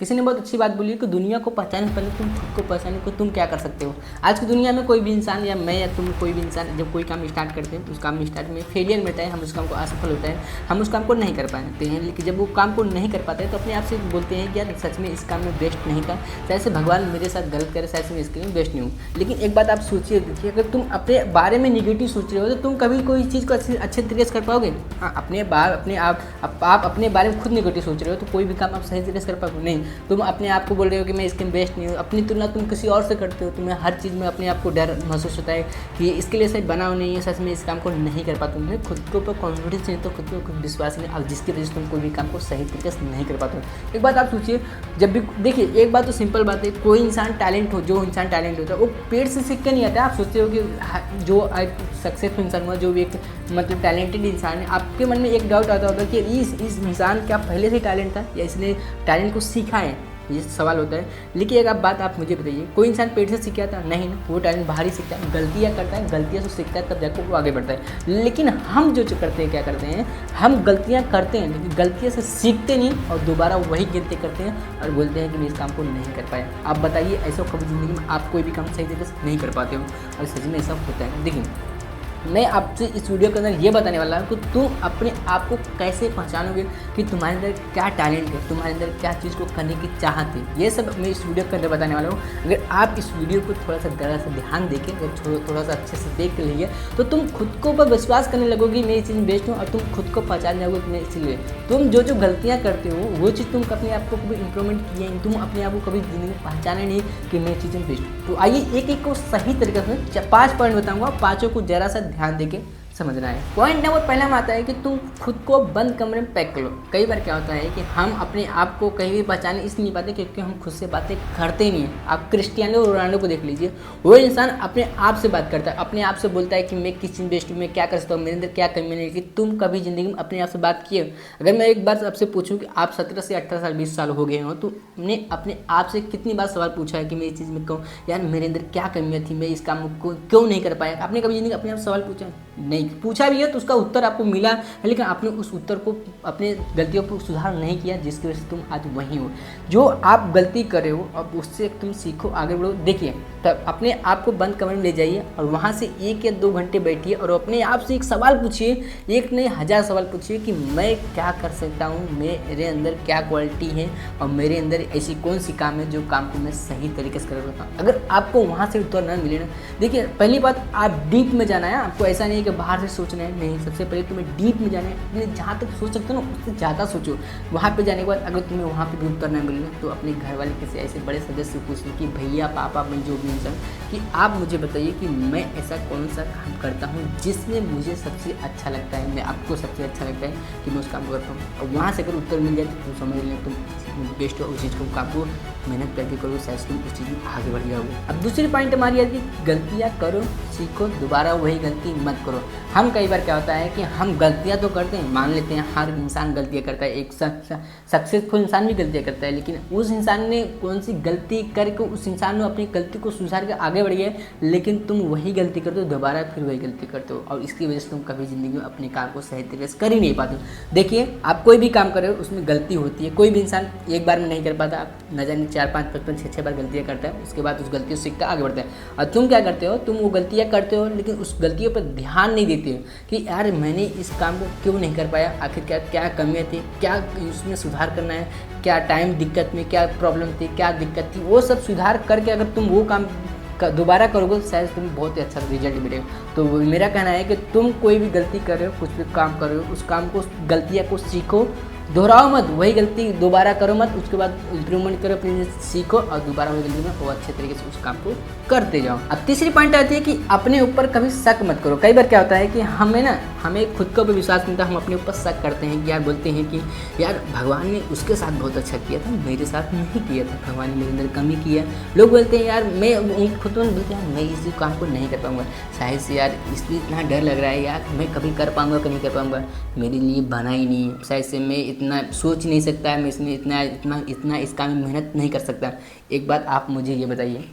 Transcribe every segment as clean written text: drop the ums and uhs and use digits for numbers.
किसी ने बहुत अच्छी बात बोली कि दुनिया को पहचानने से पहले तुम खुद को पहचानो कि तुम क्या कर सकते हो। आज की दुनिया में कोई भी इंसान या मैं या तुम कोई भी इंसान जब कोई काम स्टार्ट करते हैं तो उस काम स्टार्ट में फेलियर मिलता है, हम उस काम को असफल होता है, हम उस काम को नहीं कर पाते हैं। लेकिन जब वो काम को नहीं कर पाते हैं तो अपने आप से बोलते हैं कि यार सच में इस काम में बेस्ट नहीं था, शायद से भगवान मेरे साथ गलत करे, शायद से मैं इसके लिए बेस्ट नहीं हूँ। लेकिन एक बात आप सोचिए, देखिए अगर तुम अपने बारे में निगेटिव सोच रहे हो तो तुम कभी कोई चीज़ को अच्छे तरीके से कर पाओगे? हाँ, अपने आप अपने बारे में खुद निगेटिव सोच रहे हो तो कोई भी काम आप सही तरीके से कर पाओगे नहीं। तुम अपने आप को बोल रहे हो कि मैं इसके बेस्ट नहीं हूँ, अपनी तुलना तुम किसी और से करते हो, तुम्हें हर चीज़ में अपने आप को डर महसूस होता है कि इसके लिए सही बना हो नहीं है, सच में इस काम को नहीं कर पाते। तुम्हें खुद के ऊपर कॉन्फिडेंस नहीं तो खुद के ऊपर विश्वास नहीं, और जिसकी वजह से तुम कोई भी काम को सही तरीके से नहीं कर पाते हो। एक बात आप सोचिए, जब भी देखिए एक बात तो सिंपल बात है, कोई इंसान टैलेंट हो, जो इंसान टैलेंट होता है वो पेड़ से सीख के नहीं आता है। आप सोचते हो कि जो एक सक्सेसफुल इंसान हुआ, जो भी एक मतलब टैलेंटेड इंसान है, आपके मन में एक डाउट आता होगा कि इस इंसान क्या पहले से टैलेंट था या इसने टैलेंट को सीखा है, ये सवाल होता है। लेकिन एक बात आप मुझे बताइए, कोई इंसान पेट से सीखा था? नहीं ना, वो टैलेंट बाहर ही सीखता है, गलतियाँ करता है, गलतियाँ से सीखता है, तब जाकर वो आगे बढ़ता है। लेकिन हम जो करते हैं, क्या करते हैं, हम गलतियाँ करते हैं लेकिन गलतियों से सीखते नहीं और दोबारा वही गलती करते हैं और बोलते हैं कि मैं इस काम को नहीं कर पाया। आप बताइए, ऐसा कभी ज़िंदगी में आप कोई भी काम सही तरीके से नहीं कर पाते हो? और सच में ऐसा होता है। देखिए, मैं आपसे इस वीडियो के अंदर ये बताने वाला हूँ कि तुम अपने आप को कैसे पहचानोगे कि तुम्हारे अंदर क्या टैलेंट है, तुम्हारे अंदर क्या चीज़ को करने की चाहत है। ये सब मैं इस वीडियो के अंदर बताने वाला हूँ। अगर आप इस वीडियो को थोड़ा सा ज़रा सा ध्यान देके, अगर थोड़ा सा अच्छे से देख लीजिए तो तुम खुद को पर विश्वास करने लगोगे मैं इस चीज़ में बेस्ट हूँ, और तुम खुद को पहचान जाओगे कि मैं इसलिए तुम जो गलतियाँ करते हो वो चीज़ तुम अपने आप को कभी इंप्रूवमेंट किए, तुम अपने आप को कभी जिंदगी में पहचाना नहीं कि मैं चीज़ में बेस्ट हूँ। तो आइए एक एक को सही तरीके से 5 पॉइंट बताऊँगा, 5 को ज़रा सा ध्यान देके समझना है। पॉइंट नंबर पहला में आता है कि तुम खुद को बंद कमरे में पैक कर लो। कई बार क्या होता है कि हम अपने आप को कहीं भी पहचाने इसलिए नहीं पाते क्योंकि हम खुद से बातें करते नहीं हैं। आप क्रिस्टियानो रोनाल्डो को देख लीजिए, वो इंसान अपने आप से बात करता है, अपने आप से बोलता है कि मैं किस चीज़ बेस्ट हूँ, मैं क्या कर सकता हूँ, मेरे अंदर क्या कमी नहीं। लेकिन तुम कभी ज़िंदगी में अपने आप से बात किए? अगर मैं एक बार आपसे पूछूँ कि आप 17 से 18 साल 20 साल हो गए हो, तो तुमने अपने आप से कितनी बार सवाल पूछा है कि मैं इस चीज़ में कहूँ यार मेरे अंदर क्या कमियाँ थी, मैं इस काम को क्यों नहीं कर पाया? आपने कभी ज़िंदगी अपने आप सवाल पूछा? नहीं पूछा भी है तो उसका उत्तर आपको मिला है, लेकिन आपने उस उत्तर को अपने गलतियों पर सुधार नहीं किया, जिसकी वजह से तुम आज वहीं हो। जो आप गलती कर रहे हो अब उससे तुम सीखो, आगे बढ़ो। देखिए, तब अपने आप को बंद कमरे में ले जाइए और वहाँ से 1 या 2 घंटे बैठिए और अपने आप से एक सवाल पूछिए, एक नहीं 1000 सवाल पूछिए कि मैं क्या कर सकता हूँ, मेरे अंदर क्या क्वालिटी है और मेरे अंदर ऐसी कौन सी काम है जो काम को मैं सही तरीके से कर सकता हूँ। अगर आपको वहाँ से उत्तर न मिले ना, देखिए पहली बात आप डीप में जाना है। आपको ऐसा नहीं कि बाहर से सोचना है, नहीं, सबसे पहले तुम्हें डीप में जाना है। जहाँ तक सोच सकते हो ना उससे ज़्यादा सोचो। वहाँ पे जाने के बाद अगर तुम्हें वहाँ पे भी उत्तर नहीं मिले तो अपने घर वाले किसी ऐसे बड़े सदस्य से पूछ लो कि भैया पापा मैं जो भी इंसान कि आप मुझे बताइए कि मैं ऐसा कौन सा काम करता हूँ जिसमें मुझे सबसे अच्छा लगता है, मैं आपको सबसे अच्छा लगता है कि मैं उस काम को करता हूँ। और वहाँ से अगर उत्तर मिल जाए तो समझ लें तुम बेस्ट हो उस चीज़ को, काम को मेहनत करके करो, शायद तुम उस चीज़ में आगे बढ़ जाओगे। अब दूसरी पॉइंट हमारी है कि गलतियाँ करो, सीखो, दोबारा वही गलती मत करो। हम कई बार क्या होता है कि हम गलतियाँ तो करते हैं, मान लेते हैं हर इंसान गलतियाँ करता है, एक सक्सेसफुल इंसान भी गलतियाँ करता है, लेकिन उस इंसान ने कौन सी गलती करके उस इंसान ने अपनी गलती को सुधार के आगे बढ़ गया, लेकिन तुम वही गलती करते हो, दोबारा फिर वही गलती करते हो और इसकी वजह से तुम कभी ज़िंदगी में अपने काम को सही तरीके से कर ही नहीं पाते हो। देखिए, आप कोई भी काम कर रहे हो उसमें गलती होती है, कोई भी इंसान एक बार में नहीं कर पाता। आप न जाने 4 5 5 5 6 6 बार गलतियाँ करता है, उसके बाद उस गलतियों से सीखता आगे बढ़ता है। और तुम क्या करते हो, तुम वो गलतियाँ करते हो लेकिन उस गलतियों पर ध्यान नहीं देते हो कि यार मैंने इस काम को क्यों नहीं कर पाया, आखिर क्या कमियाँ थी, क्या उसमें सुधार करना है, क्या टाइम दिक्कत में क्या प्रॉब्लम थी, क्या दिक्कत थी, वो सब सुधार करके अगर तुम वो काम दोबारा करोगे तो शायद तुम्हें बहुत ही अच्छा रिजल्ट मिलेगा। तो मेरा कहना है कि तुम कोई भी गलती कर रहे हो, कुछ भी काम कर रहे हो, उस काम को गलतियाँ को सीखो, दोहराओ मत, वही गलती दोबारा करो मत, उसके बाद इंप्रूवमेंट करो, अपने सीखो और दोबारा वही गलती में वो अच्छे तरीके से उस काम को करते जाओ। अब तीसरी पॉइंट आती है कि अपने ऊपर कभी शक मत करो। कई बार क्या होता है कि हमें खुद को भी विश्वास मिलता है, हम अपने ऊपर शक करते हैं कि यार बोलते हैं कि यार भगवान ने उसके साथ बहुत अच्छा किया था, मेरे साथ नहीं किया था, भगवान ने मेरे अंदर कमी किया। लोग बोलते हैं यार मैं खुद में बोलते हैं मैं इस काम को नहीं कर पाऊँगा, शायद से यार इसलिए इतना डर लग रहा है, यार मैं कभी कर पाऊँगा कि नहीं कर पाऊँगा, मेरे लिए बना ही नहीं, शायद से मैं इतना सोच नहीं सकता है, मैं इसमें इतना इस काम में मेहनत नहीं कर सकता। एक बात आप मुझे ये बताइए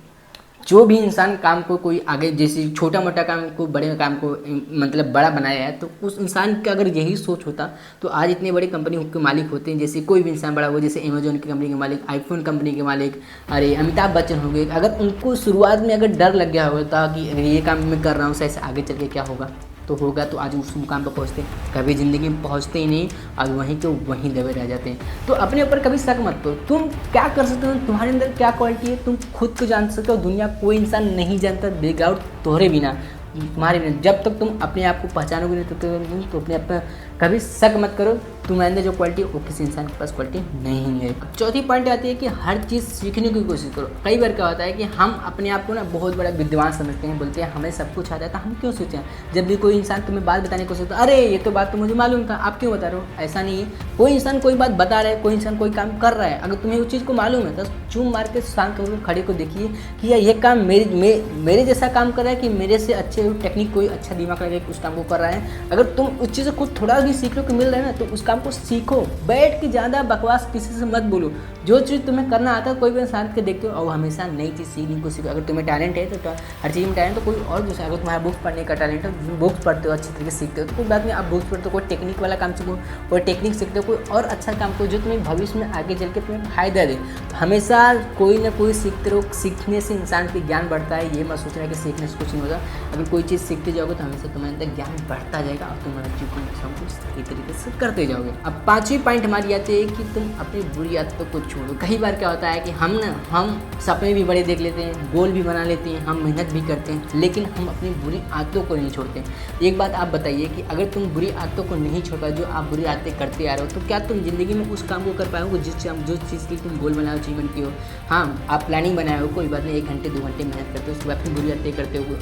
जो भी इंसान काम को कोई आगे जैसे छोटा मोटा काम को बड़े काम को मतलब बड़ा बनाया है, तो उस इंसान का अगर यही सोच होता तो आज इतने बड़ी कंपनी के मालिक होते हैं। जैसे कोई भी इंसान बड़ा हो, जैसे अमेजोन की कंपनी के मालिक, आईफोन कंपनी के मालिक, अरे अमिताभ बच्चन हो गए। अगर उनको शुरुआत में अगर डर लग गया होता कि अगर ये काम मैं कर रहा हूँ सही से आगे चल के क्या होगा, तो होगा तो आज उस मुकाम पर पहुँचते। कभी ज़िंदगी में पहुँचते ही नहीं, आज वहीं तो वहीं दबे रह जाते हैं। तो अपने ऊपर कभी शक मत करो। तुम क्या कर सकते हो, तुम्हारे अंदर क्या क्वालिटी है, तुम खुद को जान सकते हो। दुनिया कोई इंसान नहीं जानता बैकग्राउंड तुम्हारे बिना, तुम्हारे बिना। जब तक तुम अपने आप को पहचानोगे नहीं तो अपने आप पर कभी शक मत करो। तुम्हारे अंदर जो क्वालिटी है वो किसी इंसान के पास क्वालिटी नहीं है। चौथी पॉइंट आती है कि हर चीज़ सीखने की कोशिश करो। कई बार क्या होता है कि हम अपने आप को ना बहुत बड़ा विद्वान समझते हैं, बोलते हैं हमें सब कुछ आता है, तो हम क्यों सोचें। जब भी कोई इंसान तुम्हें बात बताने की कोशिश करता है, अरे ये तो बात तो मुझे मालूम था, आप क्यों बता रहे हो। ऐसा नहीं है, कोई इंसान कोई बात बता रहा है, कोई इंसान कोई काम कर रहा है, अगर तुम्हें उस चीज़ को मालूम है तो चूम मार के शांत होकर खड़े को देखिए कि यार ये काम मेरे जैसा काम कर रहा है कि मेरे से अच्छे टेक्निक कोई अच्छा दिमाग लगा उस काम को कर रहा है। अगर तुम उस चीज़ से कुछ थोड़ा भी सीखने को मिल रहा है ना, तो उस काम को सीखो। बैठ के ज़्यादा बकवास किसी से मत बोलो। जो चीज़ तुम्हें करना आता है, कोई भी इंसान के देखते हो और हमेशा नई चीज़ सीखने को सीखो। अगर तुम्हें टैलेंट है तो हर चीज़ में टैलेंट, तो कोई और दूसरा, अगर तुम्हारा बुक्स पढ़ने का टैलेंट है, बुक्स पढ़ते हो अच्छी तरीके से सीखते हो, तो कोई बात नहीं, आप बुक्स पढ़ते हो, कोई टेक्निक वाला काम सीखो, कोई टेक्निक सीखते हो, कोई और अच्छा काम को जो तुम्हें भविष्य में आगे चल के तुम्हें फायदा दे। हमेशा कोई ना कोई सीखते रहो। सीखने से इंसान के ज्ञान बढ़ता है, ये मत सोचना कि सीखने से कुछ नहीं होता। अगर कोई चीज़ सीखते जाओगे तो हमेशा तुम्हारे अंदर ज्ञान बढ़ता जाएगा और तुम्हारा जीवन सब कुछ सही तरीके से करते जाओगे। अब पांचवी पॉइंट हमारी आती है कि तुम अपनी बुरी आदतों को छोड़ो। कई बार क्या होता है कि हम सपने भी बड़े देख लेते हैं, गोल भी बना लेते हैं, हम मेहनत भी करते हैं, लेकिन हम अपनी बुरी आदतों को नहीं छोड़ते। एक बात आप बताइए कि अगर तुम बुरी आदतों को नहीं छोड़ा, जो आप बुरी आदतें करते आ रहे हो, तो क्या तुम जिंदगी में उस काम को कर पाओगे जो चीज़ की तुम गोल बनाओ, अचीवमेंट की हो। हाँ, आप प्लानिंग बनाए हो, कोई बात नहीं, 1 घंटे 2 घंटे मेहनत करते हो, उसके बाद अपनी बुरी आदतें करते हो,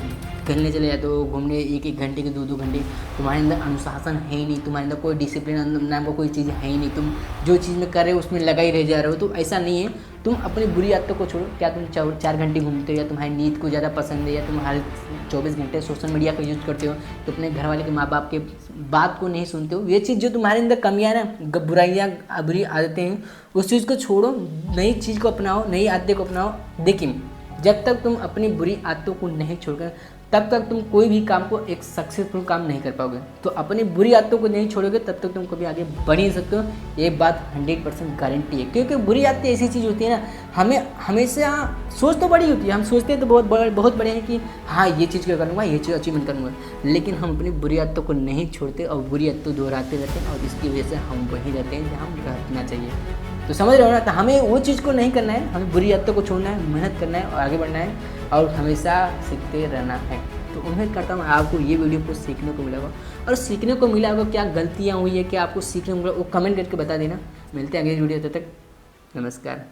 खेलने चले जाते हो, घूमने 1-1 घंटे के 2-2 घंटे। तुम्हारे अंदर अनुशासन है ही नहीं, तुम्हारे अंदर कोई डिसिप्लिन नाम का कोई चीज़ है ही नहीं, तुम जो चीज़ में कर रहे हो उसमें लगा ही रह जा रहे हो। तो ऐसा नहीं है, तुम अपनी बुरी आदतों को छोड़ो। क्या तुम 4 घंटे घूमते हो, या तुम्हारी नींद को ज़्यादा पसंद है, या तुम हर 24 घंटे सोशल मीडिया का यूज़ करते हो, तो अपने घर वाले के माँ बाप के बात को नहीं सुनते हो। ये चीज़ जो तुम्हारे अंदर कमियाँ ना, बुराइयाँ, बुरी आदतें हैं, उस चीज़ को छोड़ो, नई चीज़ को अपनाओ, नई आदतें को अपनाओ। लेकिन जब तक तुम अपनी बुरी आदतों को नहीं छोड़ोगे, तब तक तुम कोई भी काम को एक सक्सेसफुल काम नहीं कर पाओगे। तो अपनी बुरी आदतों को नहीं छोड़ोगे तब तक तुम कभी आगे बढ़ नहीं सकते हो। ये बात 100% गारंटी है, क्योंकि बुरी आदतें ऐसी चीज़ होती है ना, हमें हमेशा सोच तो बड़ी होती है, हम सोचते हैं तो बहुत बड़े हैं कि हाँ ये चीज़ क्या करूँगा, ये चीज़ अचीवमेंट करूँगा, लेकिन हम अपनी बुरी आदतों को नहीं छोड़ते और बुरी आदतें दोहराते रहते हैं, और इसकी वजह से हम वहीं रहते हैं जहाँ हम रहना चाहिए। तो समझ रहे हो ना, तो हमें वो चीज़ को नहीं करना है, हमें बुरी आदतों को छोड़ना है, मेहनत करना है और आगे बढ़ना है और हमेशा सीखते रहना है। तो उम्मीद करता हूँ आपको ये वीडियो कुछ सीखने को मिला होगा, और सीखने को मिला होगा, क्या गलतियाँ हुई है, क्या आपको सीखने को मिला, वो कमेंट करके बता देना। मिलते हैं अगली वीडियो, तब तक नमस्कार।